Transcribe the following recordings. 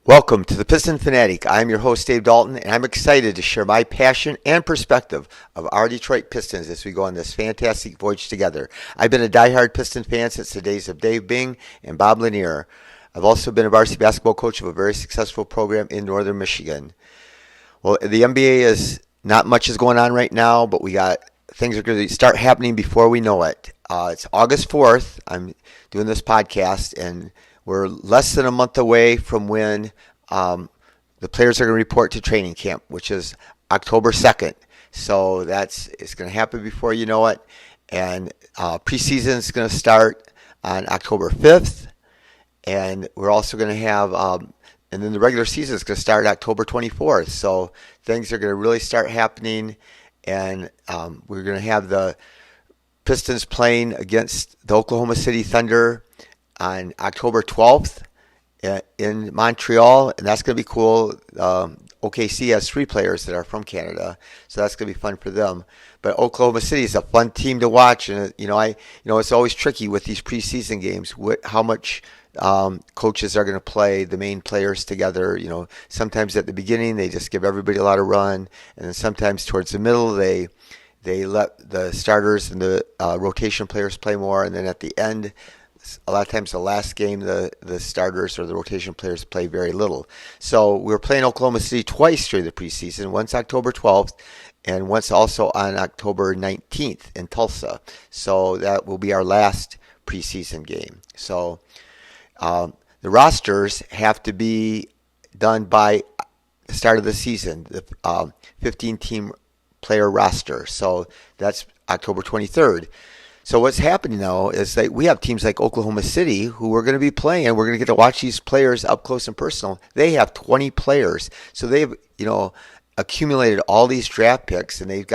Welcome to the Piston Fanatic. I'm your host, Dave Dalton, and I'm excited to share my passion and perspective of our Detroit Pistons as we go on this fantastic voyage together. I've been a diehard Piston fan since the days of Dave Bing and Bob Lanier. I've also been a varsity basketball coach of a very successful program in northern Michigan. Well, the NBA is not much is going on right now, but we got things are going to start happening before we know it. It's August 4th. I'm doing this podcast, and we're less than a month away from when the players are going to report to training camp, which is October 2nd. So it's going to happen before you know it. And preseason is going to start on October 5th. And we're also going to have, and then the regular season is going to start October 24th. So things are going to really start happening. And we're going to have the Pistons playing against the Oklahoma City Thunder on October 12th in Montreal, and that's going to be cool. OKC has 3 players that are from Canada, so that's going to be fun for them. But Oklahoma City is a fun team to watch, and it's always tricky with these preseason games. How much coaches are going to play the main players together? Sometimes at the beginning they just give everybody a lot of run, and then sometimes towards the middle they let the starters and the rotation players play more, and then at the end, a lot of times the last game, the starters or the rotation players play very little. So we're playing Oklahoma City twice during the preseason, once October 12th and once also on October 19th in Tulsa. So that will be our last preseason game. So the rosters have to be done by the start of the season, the 15-team player roster. So that's October 23rd. So what's happening now is that we have teams like Oklahoma City who we're going to be playing, and we're going to get to watch these players up close and personal. They have 20 players, so they've accumulated all these draft picks, and they've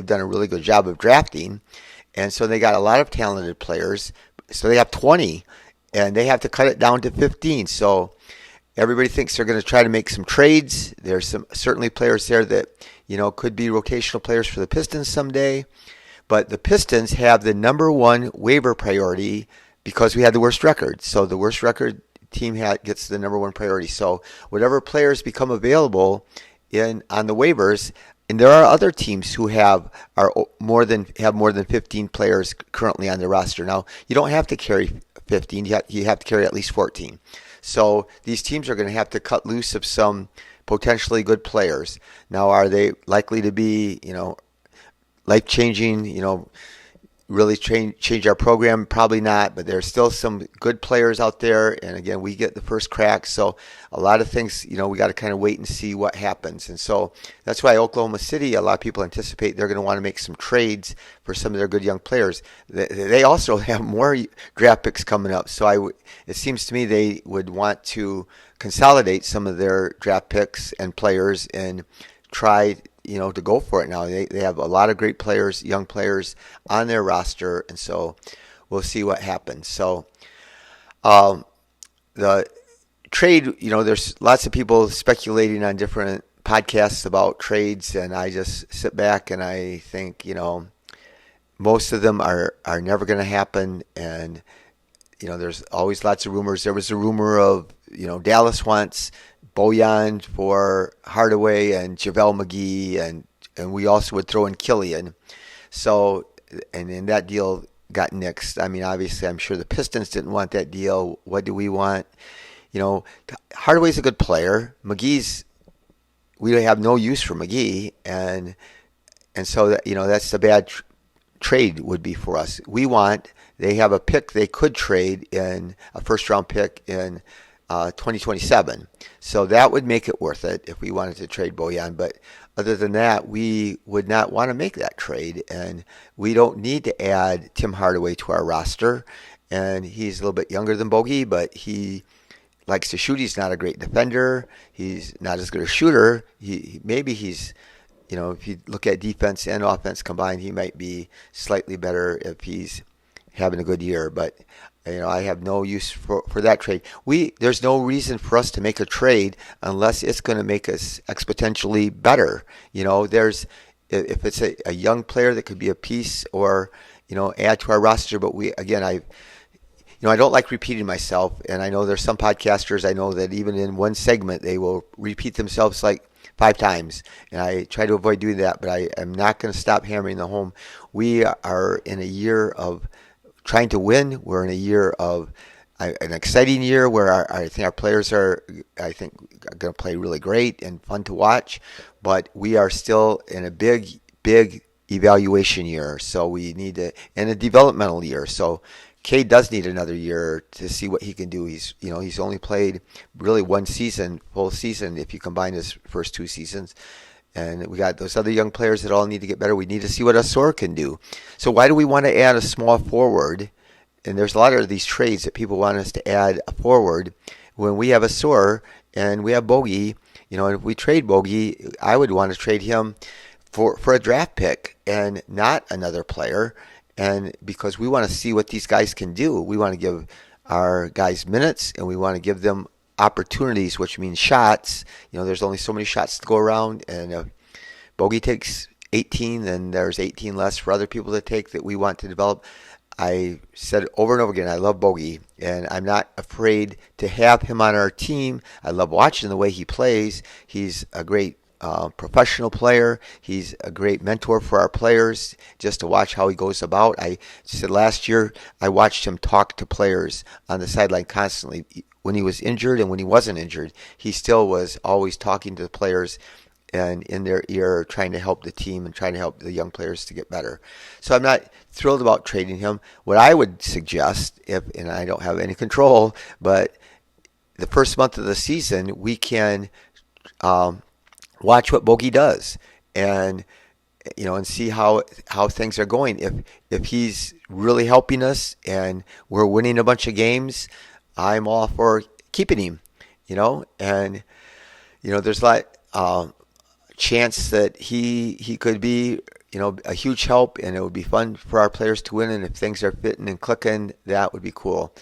done a really good job of drafting, and so they got a lot of talented players. So they have 20, and they have to cut it down to 15. So everybody thinks they're going to try to make some trades. There's some certainly players there that could be rotational players for the Pistons someday. But the Pistons have the number one waiver priority because we had the worst record. So the worst record team gets the number one priority. So whatever players become available on the waivers, and there are other teams who have more than 15 players currently on their roster. Now you don't have to carry 15; you have to carry at least 14. So these teams are going to have to cut loose of some potentially good players. Now, are they likely to be life-changing, really change our program? Probably not, but there's still some good players out there, and again, we get the first crack, so a lot of things, we got to kind of wait and see what happens. And so that's why Oklahoma City, a lot of people anticipate they're going to want to make some trades for some of their good young players. They also have more draft picks coming up, so it seems to me they would want to consolidate some of their draft picks and players and try to go for it now. They have a lot of great players, young players on their roster, and so we'll see what happens. So the trade, there's lots of people speculating on different podcasts about trades, and I just sit back and I think, most of them are never going to happen, and there's always lots of rumors. There was a rumor of, Dallas wants Bojan for Hardaway and JaVale McGee, and we also would throw in Killian. So, and then that deal got nixed. I mean, obviously, I'm sure the Pistons didn't want that deal. What do we want? Hardaway's a good player. We have no use for McGee, and so that, that's a bad trade would be for us. They have a pick they could trade in a first-round pick in 2027. So that would make it worth it if we wanted to trade Bojan. But other than that, we would not want to make that trade. And we don't need to add Tim Hardaway to our roster. And he's a little bit younger than Bogey, but he likes to shoot. He's not a great defender. He's not as good a shooter. Maybe he's, if you look at defense and offense combined, he might be slightly better if he's having a good year. But I have no use for that trade. There's no reason for us to make a trade unless it's going to make us exponentially better. If it's a young player that could be a piece or add to our roster. But I don't like repeating myself, and I know there's some podcasters I know that even in one segment they will repeat themselves like 5 times, and I try to avoid doing that, but I am not going to stop hammering the home. We are in a year of trying to win. We're in a year of an exciting year where I think our players are, I think, going to play really great and fun to watch, but we are still in a big, big evaluation year. So we need to, and a developmental year. So Cade does need another year to see what he can do. He's only played really one season, full season, if you combine his first 2 seasons. And we got those other young players that all need to get better. We need to see what Asor can do. So why do we want to add a small forward? And there's a lot of these trades that people want us to add a forward when we have Asor and we have Bogey. And if we trade Bogey, I would want to trade him for a draft pick and not another player. And because we want to see what these guys can do, we want to give our guys minutes and we want to give them opportunities, which means shots. There's only so many shots to go around, and if Bogey takes 18, then there's 18 less for other people to take that we want to develop. I said over and over again, I love Bogey, and I'm not afraid to have him on our team. I love watching the way he plays. He's a great professional player. He's a great mentor for our players, just to watch how he goes about. I said last year I watched him talk to players on the sideline constantly. When he was injured and when he wasn't injured, he still was always talking to the players and in their ear, trying to help the team and trying to help the young players to get better. So I'm not thrilled about trading him. What I would suggest, and I don't have any control, but the first month of the season, we can watch what Bogey does and see how things are going. If he's really helping us and we're winning a bunch of games, I'm all for keeping him. And there's a lot chance that he could be a huge help, and it would be fun for our players to win. And if things are fitting and clicking, that would be cool.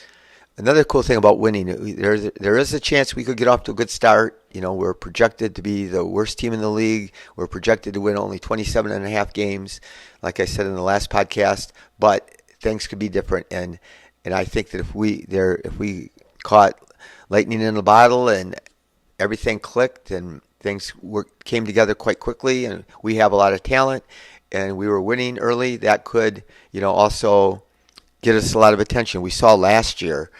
Another cool thing about winning, there is a chance we could get off to a good start. We're projected to be the worst team in the league. We're projected to win only 27 and a half games, like I said in the last podcast. But things could be different, and I think that if we caught lightning in a bottle and everything clicked and things came together quite quickly, and we have a lot of talent, and we were winning early, that could also get us a lot of attention. We saw last year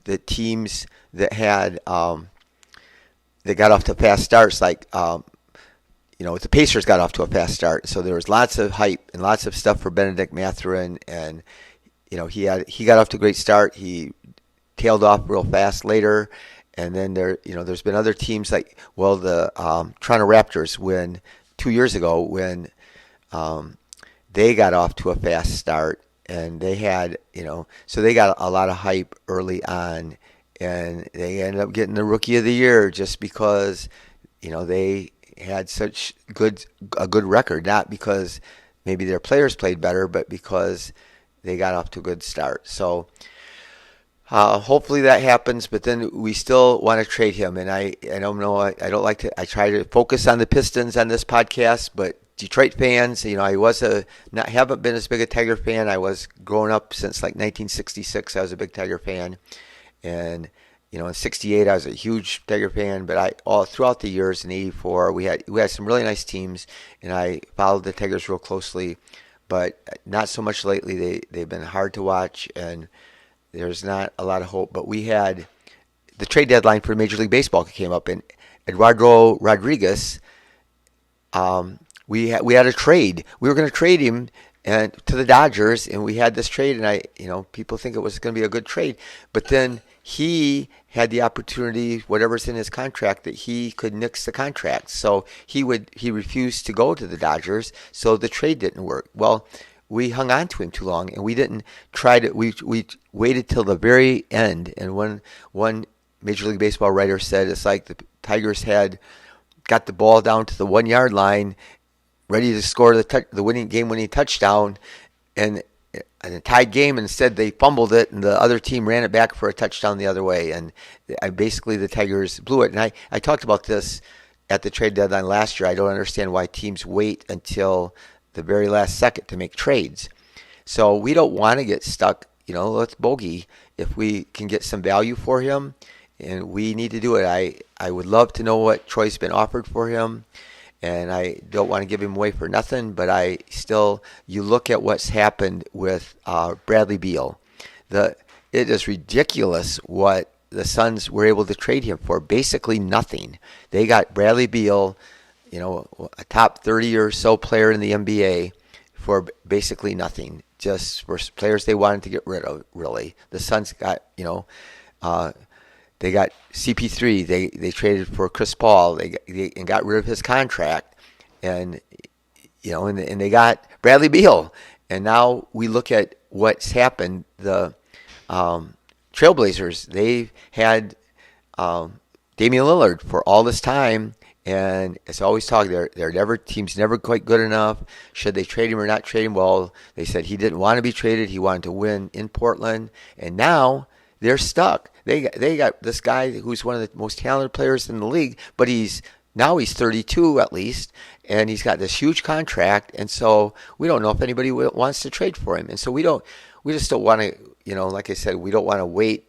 the teams that had that got off to fast starts, like the Pacers got off to a fast start. So there was lots of hype and lots of stuff for Benedict Mathurin, and he got off to a great start. He tailed off real fast later, and then there's been other teams like the Toronto Raptors 2 years ago when they got off to a fast start. And they had, so they got a lot of hype early on, and they ended up getting the Rookie of the Year just because, they had such a good record, not because maybe their players played better, but because they got off to a good start. So hopefully that happens, but then we still want to trade him. And I don't know, I don't like to, I try to focus on the Pistons on this podcast, but Detroit fans, I haven't been as big a Tiger fan. I was growing up since like 1966. I was a big Tiger fan, and in '68 I was a huge Tiger fan. But all throughout the years in '84, we had some really nice teams, and I followed the Tigers real closely, but not so much lately. They've been hard to watch, and there's not a lot of hope. But we had the trade deadline for Major League Baseball came up, and Eduardo Rodriguez. We had a trade. We were going to trade him to the Dodgers, and we had this trade, and people think it was going to be a good trade, but then he had the opportunity, whatever's in his contract, that he could nix the contract. So he refused to go to the Dodgers, so the trade didn't work. Well, we hung on to him too long, and we didn't try to. We waited till the very end, and one Major League Baseball writer said it's like the Tigers had got the ball down to the 1 yard line, ready to score the game-winning touchdown, and a tied game, and instead they fumbled it, and the other team ran it back for a touchdown the other way, and basically the Tigers blew it. And I talked about this at the trade deadline last year. I don't understand why teams wait until the very last second to make trades. So we don't want to get stuck let's bogey if we can get some value for him, and we need to do it. I would love to know what Troy's been offered for him, and I don't want to give him away for nothing, but you look at what's happened with Bradley Beal. It is ridiculous what the Suns were able to trade him for. Basically nothing. They got Bradley Beal, a top 30 or so player in the NBA, for basically nothing. Just for players they wanted to get rid of, really. The Suns got, they got CP3. They traded for Chris Paul. They got rid of his contract, and and they got Bradley Beal. And now we look at what's happened. The Trailblazers, they've had Damian Lillard for all this time, and it's always talk. Team's never quite good enough. Should they trade him or not trade him? Well, they said he didn't want to be traded. He wanted to win in Portland, and now they're stuck. They got this guy who's one of the most talented players in the league, but he's 32 at least, and he's got this huge contract, and so we don't know if anybody wants to trade for him, and so we just don't want to, like I said, we don't want to wait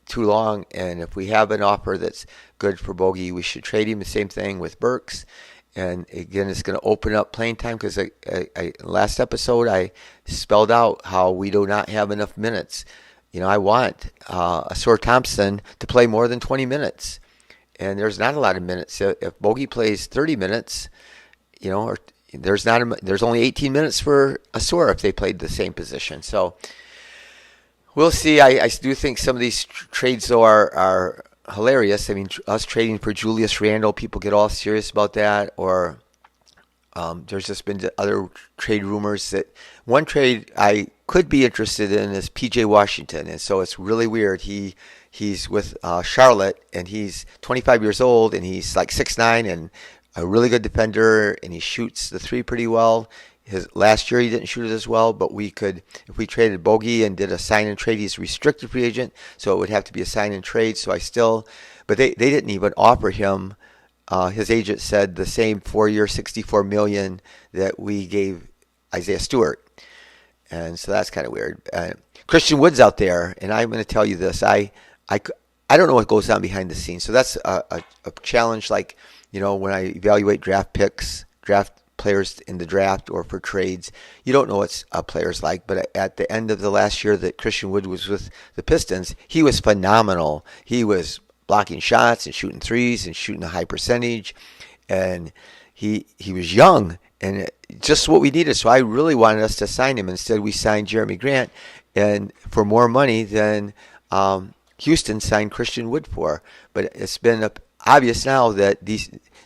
too long, and if we have an offer that's good for Bogey, we should trade him. The same thing with Burks, and again, it's going to open up playing time because last episode I spelled out how we do not have enough minutes. I want Asur Thompson to play more than 20 minutes, and there's not a lot of minutes. If Bogey plays 30 minutes, there's only 18 minutes for Asur if they played the same position. So we'll see. I do think some of these trades, though, are hilarious. I mean, us trading for Julius Randle, people get all serious about that. Or there's just been other trade rumors. That one trade I could be interested in is P.J. Washington. And so it's really weird. He's with Charlotte, and he's 25 years old, and he's like 6'9", and a really good defender, and he shoots the three pretty well. Last year he didn't shoot it as well, but if we traded Bogey and did a sign and trade, he's a restricted free agent, so it would have to be a sign and trade. But they didn't even offer him. His agent said the same 4-year, $64 million that we gave Isaiah Stewart, and so that's kind of weird. Christian Wood's out there, and I'm going to tell you this: I don't know what goes on behind the scenes, so that's a challenge. Like when I evaluate draft players in the draft or for trades, you don't know what a player's like. But at the end of the last year that Christian Wood was with the Pistons, he was phenomenal. He was blocking shots and shooting threes and shooting a high percentage, and he was young and just what we needed. So I really wanted us to sign him. Instead, we signed Jeremy Grant, and for more money than Houston signed Christian Wood for. But it's been obvious now that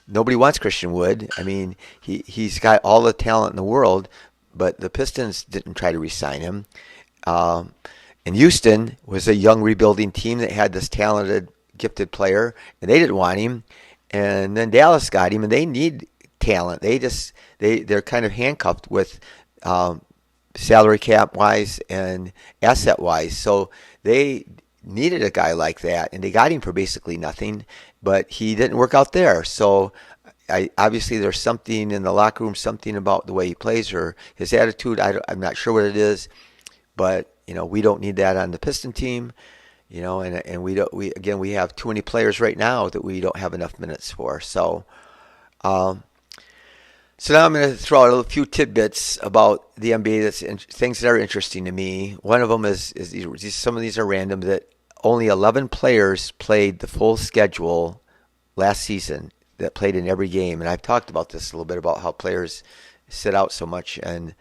nobody wants Christian Wood. I mean, he's got all the talent in the world, but the Pistons didn't try to re-sign him. And Houston was a young rebuilding team that had this talented, gifted player, and they didn't want him. And then Dallas got him, and they need talent. They're kind of handcuffed with salary cap wise and asset wise. So they needed a guy like that, and they got him for basically nothing, but he didn't work out there. So obviously there's something in the locker room, something about the way he plays or his attitude. I'm not sure what it is, but we don't need that on the Piston team, and we have too many players right now that we don't have enough minutes for. So now I'm going to throw out a few tidbits about the NBA things that are interesting to me. One of them is some of these are random, that only 11 players played the full schedule last season that played in every game. And I've talked about this a little bit about how players sit out so much. And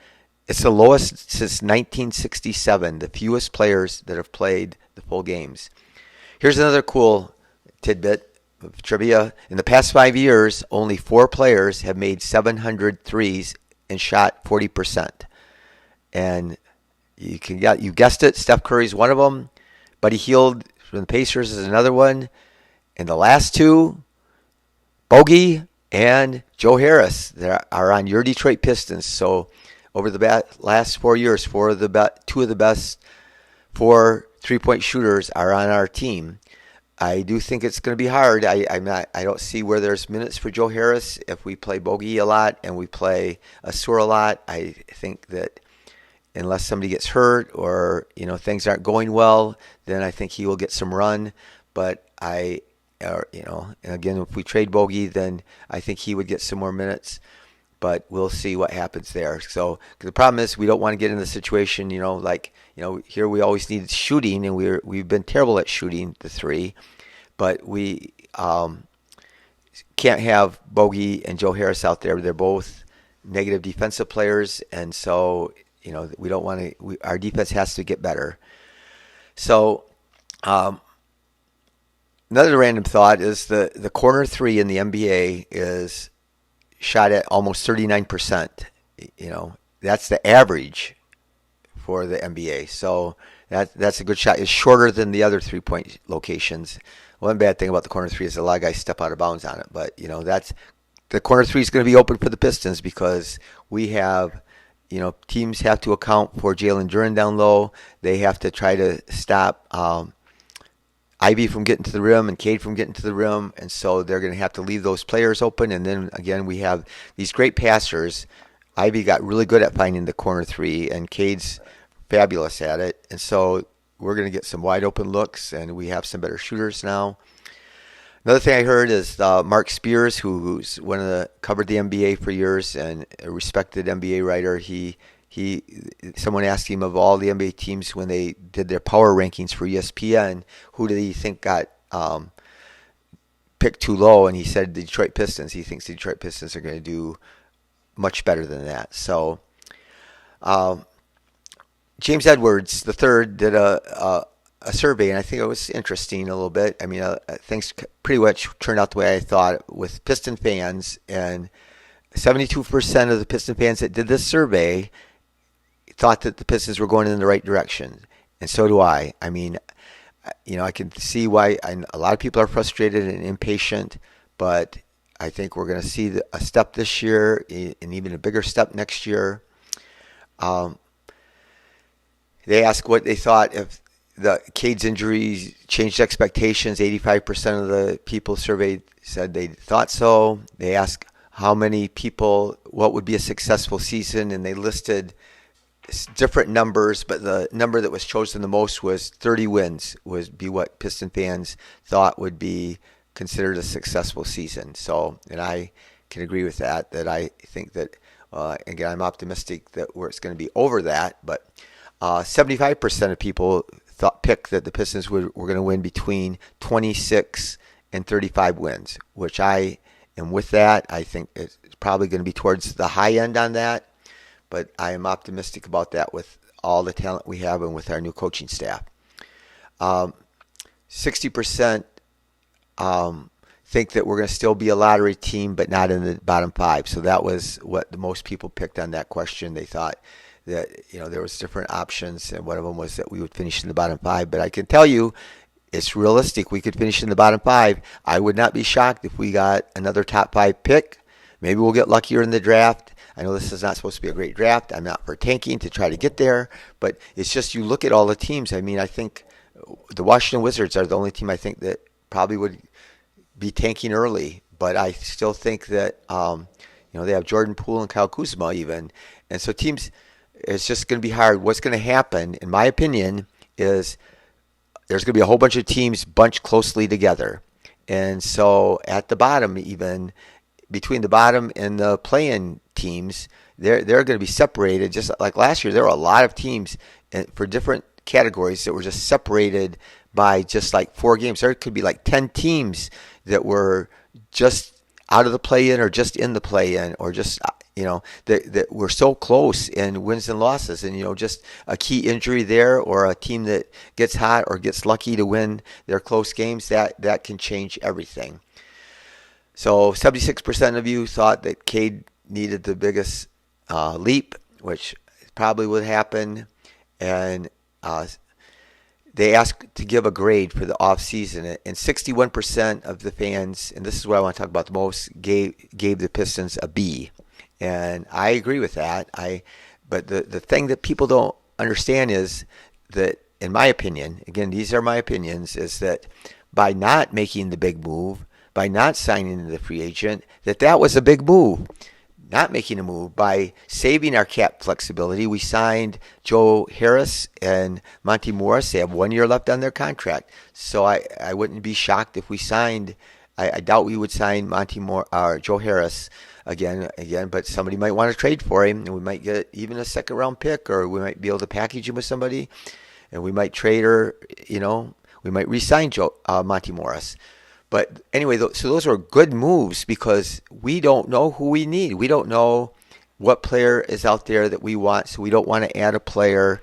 it's the lowest since 1967, the fewest players that have played the full games. Here's another cool tidbit of trivia. In the past 5 years, only 4 players have made 700 threes and shot 40%. And you guessed it, Steph Curry's one of them. Buddy Hield from the Pacers is another one. And the last two, Bogey and Joe Harris, that are on your Detroit Pistons. So over the last 4 years, two of the best 4 3-point shooters are on our team. I do think it's going to be hard. I don't see where there's minutes for Joe Harris if we play Bogey a lot and we play Asur a lot. I think that unless somebody gets hurt or things aren't going well, then I think he will get some run. But and again, if we trade Bogey, then I think he would get some more minutes. But we'll see what happens there. So the problem is we don't want to get in the situation, here we always need shooting, and we've been terrible at shooting the three, but we can't have Bogey and Joe Harris out there. They're both negative defensive players, and so we don't want to. Our defense has to get better. So another random thought is the corner three in the NBA is shot at almost 39%. That's the average for the NBA. So that's a good shot. It's shorter than the other 3-point locations. One bad thing about the corner three is a lot of guys step out of bounds on it. But that's the corner three is going to be open for the Pistons because we have, teams have to account for Jalen Duren down low. They have to try to stop Ivy from getting to the rim and Cade from getting to the rim, and so they're going to have to leave those players open. And then again, we have these great passers. Ivy got really good at finding the corner three, and Cade's fabulous at it. And so we're going to get some wide open looks, and we have some better shooters now. Another thing I heard is Mark Spears, who's covered the NBA for years and a respected NBA writer. Someone asked him of all the NBA teams when they did their power rankings for ESPN, who did he think got picked too low? And he said the Detroit Pistons. He thinks the Detroit Pistons are going to do much better than that. So James Edwards III did a survey, and I think it was interesting a little bit. I mean, things pretty much turned out the way I thought with Piston fans, and 72% of the Piston fans that did this survey thought that the Pistons were going in the right direction, and so do I. I mean, I can see why a lot of people are frustrated and impatient, but I think we're going to see a step this year and even a bigger step next year. They asked what they thought if the Cade's injury changed expectations. 85% of the people surveyed said they thought so. They asked how many people, what would be a successful season, and they listed different numbers, but the number that was chosen the most was 30 wins would be what Piston fans thought would be considered a successful season. So, and I can agree with that I think that, again, I'm optimistic that it's going to be over that, but 75% of people picked that the Pistons were going to win between 26 and 35 wins, which I am with that. I think it's probably going to be towards the high end on that. But I am optimistic about that with all the talent we have and with our new coaching staff. 60% think that we're going to still be a lottery team, but not in the bottom five. So that was what the most people picked on that question. They thought that there was different options, and one of them was that we would finish in the bottom five. But I can tell you, it's realistic. We could finish in the bottom five. I would not be shocked if we got another top five pick. Maybe we'll get luckier in the draft. I know this is not supposed to be a great draft. I'm not for tanking to try to get there, but it's just you look at all the teams. I mean, I think the Washington Wizards are the only team I think that probably would be tanking early, but I still think that they have Jordan Poole and Kyle Kuzma even, and so teams, it's just going to be hard. What's going to happen, in my opinion, is there's going to be a whole bunch of teams bunched closely together, and so at the bottom, even between the bottom and the play-in teams, they're going to be separated. Just like last year, there were a lot of teams for different categories that were just separated by just like 4 games. There could be like 10 teams that were just out of the play-in or just in the play-in, or just that were so close in wins and losses, and just a key injury there, or a team that gets hot or gets lucky to win their close games, that can change everything. So 76% of you thought that Cade needed the biggest leap, which probably would happen. And they asked to give a grade for the offseason. And 61% of the fans, and this is what I want to talk about the most, gave the Pistons a B. And I agree with that. But the thing that people don't understand is that, in my opinion, again, these are my opinions, is that by not making the big move, by not signing the free agent, that was a big move. not making a move, by saving our cap flexibility. We signed Joe Harris and Monty Morris. They have 1 year left on their contract. So I wouldn't be shocked if we signed. I doubt we would sign Joe Harris again, but somebody might want to trade for him, and we might get even a second round pick, or we might be able to package him with somebody, and we might trade her. We might re-sign Monty Morris. But anyway, so those are good moves because we don't know who we need. We don't know what player is out there that we want, so we don't want to add a player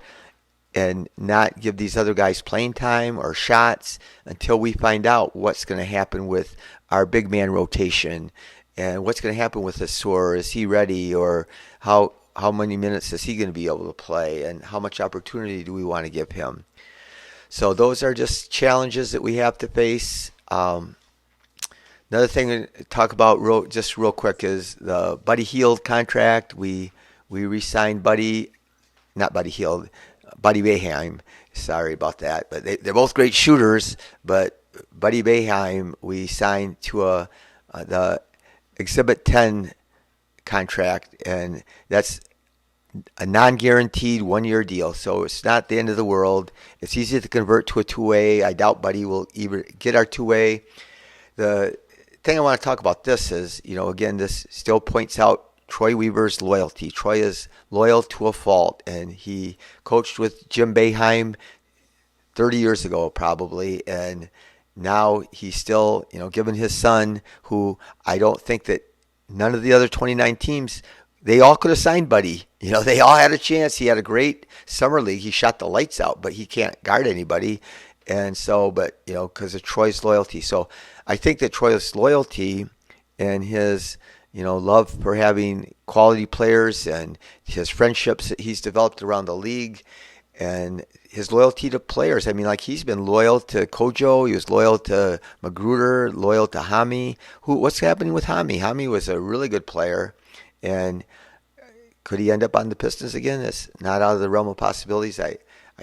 and not give these other guys playing time or shots until we find out what's going to happen with our big man rotation and what's going to happen with Asur. Is he ready, or how many minutes is he going to be able to play, and how much opportunity do we want to give him? So those are just challenges that we have to face. Another thing to talk about real quick is the Buddy Hield contract. We re-signed Buddy Boeheim. Sorry about that, but they're both great shooters. But Buddy Boeheim, we signed to the Exhibit 10 contract, and that's a non-guaranteed 1 year deal, so it's not the end of the world. It's easy to convert to a two-way. I doubt Buddy will even get our two-way. The thing I want to talk about this is, again, this still points out Troy Weaver's loyalty. Troy is loyal to a fault, and he coached with Jim Boeheim 30 years ago probably, and now he's still, given his son, who I don't think that none of the other 29 teams, they all could have signed Buddy. They all had a chance. He had a great summer league. He shot the lights out, but he can't guard anybody. And so, but, because of Troy's loyalty. So I think that Troy's loyalty and his, love for having quality players and his friendships that he's developed around the league and his loyalty to players. I mean, like, he's been loyal to Kojo. He was loyal to Magruder, loyal to Hami. What's happening with Hami? Hami was a really good player. And could he end up on the Pistons again? It's not out of the realm of possibilities. I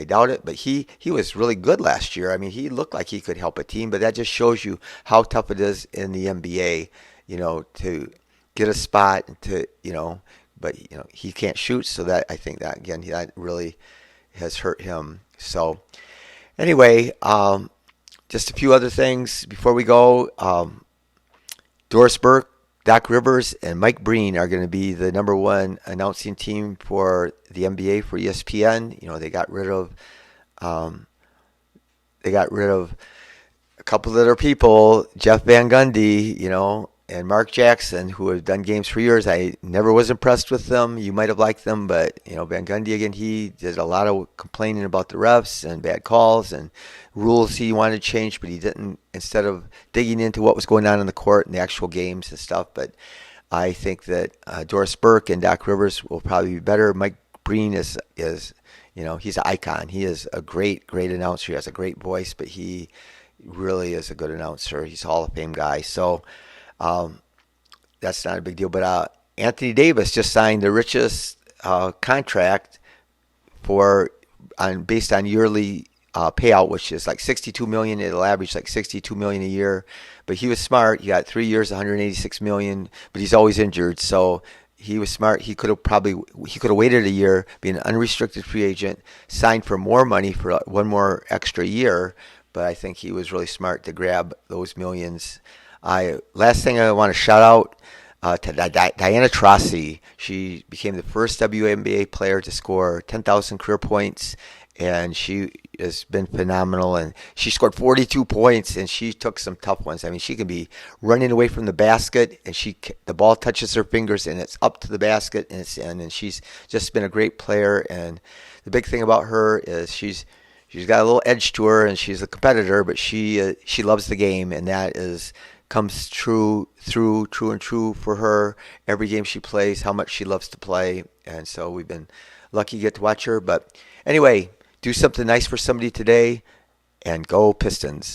doubt it, but he was really good last year. I mean, he looked like he could help a team, but that just shows you how tough it is in the NBA, to get a spot but he can't shoot, so that I think that again that really has hurt him. So anyway, just a few other things before we go. Doris Burke, Doc Rivers, and Mike Breen are going to be the number one announcing team for the NBA for ESPN. They got rid of a couple of other people, Jeff Van Gundy, and Mark Jackson, who have done games for years. I never was impressed with them. You might have liked them, but Van Gundy again, he did a lot of complaining about the refs and bad calls and rules he wanted to change, but he didn't. Instead of digging into what was going on in the court and the actual games and stuff. But I think that Doris Burke and Doc Rivers will probably be better. Mike Breen is he's an icon. He is a great announcer. He has a great voice, but he really is a good announcer. He's a Hall of Fame guy. So that's not a big deal. But Anthony Davis just signed the richest contract based on yearly payout, which is like $62 million. It'll average like $62 million a year. But he was smart. He got 3 years, $186 million. But he's always injured, so he was smart. He could have waited a year, be an unrestricted free agent, signed for more money for one more extra year. But I think he was really smart to grab those millions. Last thing I want to shout out to Diana Taurasi. She became the first WNBA player to score 10,000 career points, and she has been phenomenal. And she scored 42 points, and she took some tough ones. I mean, she can be running away from the basket, and the ball touches her fingers, and it's up to the basket, and it's in. And she's just been a great player. And the big thing about her is she's got a little edge to her, and she's a competitor, but she loves the game, and that comes true for her every game she plays, how much she loves to play. And so we've been lucky to get to watch her. But anyway, do something nice for somebody today, and go Pistons.